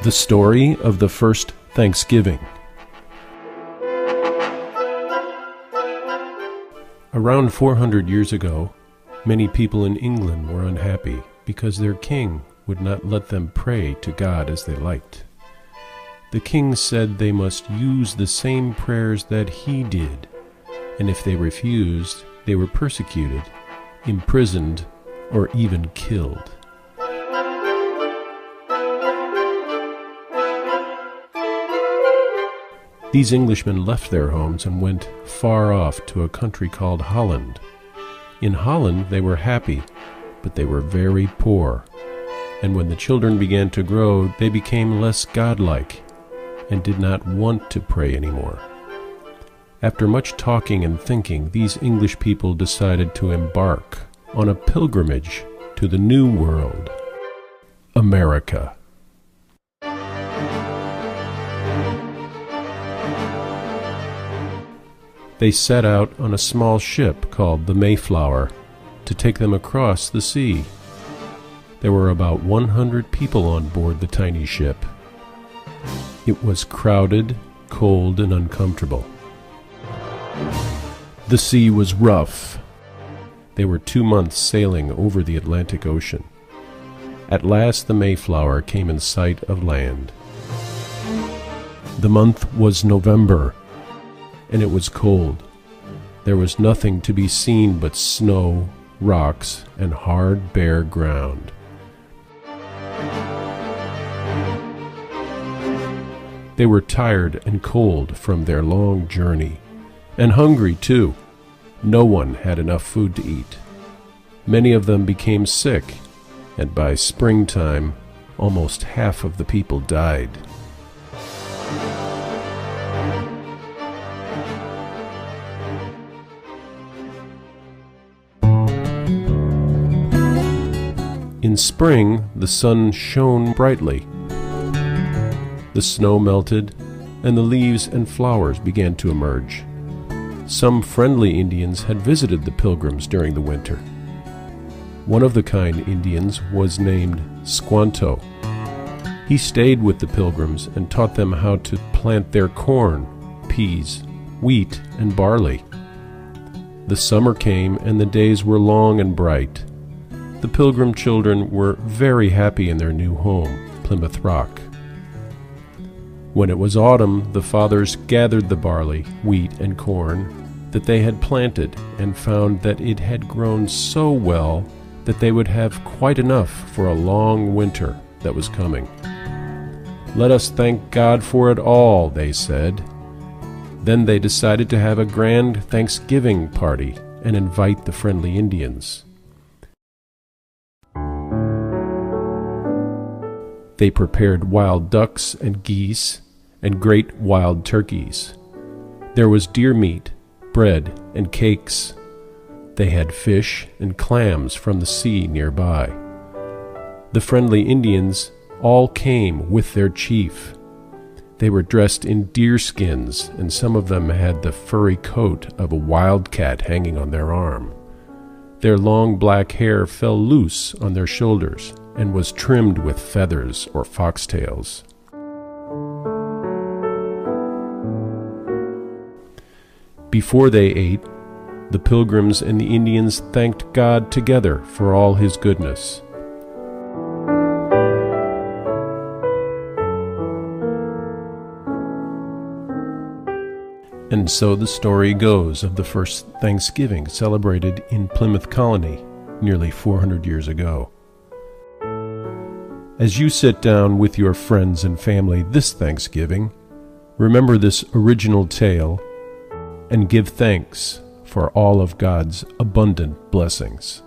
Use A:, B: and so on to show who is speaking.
A: The story of the first Thanksgiving. Around 400 years ago, many people in England were unhappy because their king would not let them pray to God as they liked. The king said they must use the same prayers that he did, and if they refused, they were persecuted, imprisoned, or even killed. These Englishmen left their homes and went far off to a country called Holland. In Holland they were happy, but they were very poor. And when the children began to grow, they became less godlike and did not want to pray anymore. After much talking and thinking, these English people decided to embark on a pilgrimage to the New World, America. They set out on a small ship called the Mayflower to take them across the sea. There were about 100 people on board the tiny ship. It was crowded, cold, and uncomfortable. The sea was rough. They were 2 months sailing over the Atlantic Ocean. At last the Mayflower came in sight of land. The month was November, and it was cold. There was nothing to be seen but snow, rocks, and hard, bare ground. They were tired and cold from their long journey, and hungry too. No one had enough food to eat. Many of them became sick, and by springtime, almost half of the people died. In spring, the sun shone brightly. The snow melted, and the leaves and flowers began to emerge. Some friendly Indians had visited the Pilgrims during the winter. One of the kind Indians was named Squanto. He stayed with the Pilgrims and taught them how to plant their corn, peas, wheat, and barley. The summer came, and the days were long and bright. The Pilgrim children were very happy in their new home, Plymouth Rock. When it was autumn, the fathers gathered the barley, wheat, and corn that they had planted and found that it had grown so well that they would have quite enough for a long winter that was coming. "Let us thank God for it all," they said. Then they decided to have a grand Thanksgiving party and invite the friendly Indians. They prepared wild ducks and geese and great wild turkeys. There was deer meat, bread, and cakes. They had fish and clams from the sea nearby. The friendly Indians all came with their chief. They were dressed in deer skins, and some of them had the furry coat of a wildcat hanging on their arm. Their long black hair fell loose on their shoulders and was trimmed with feathers or foxtails. Before they ate, the Pilgrims and the Indians thanked God together for all His goodness. And so the story goes of the first Thanksgiving celebrated in Plymouth Colony nearly 400 years ago. As you sit down with your friends and family this Thanksgiving, remember this original tale and give thanks for all of God's abundant blessings.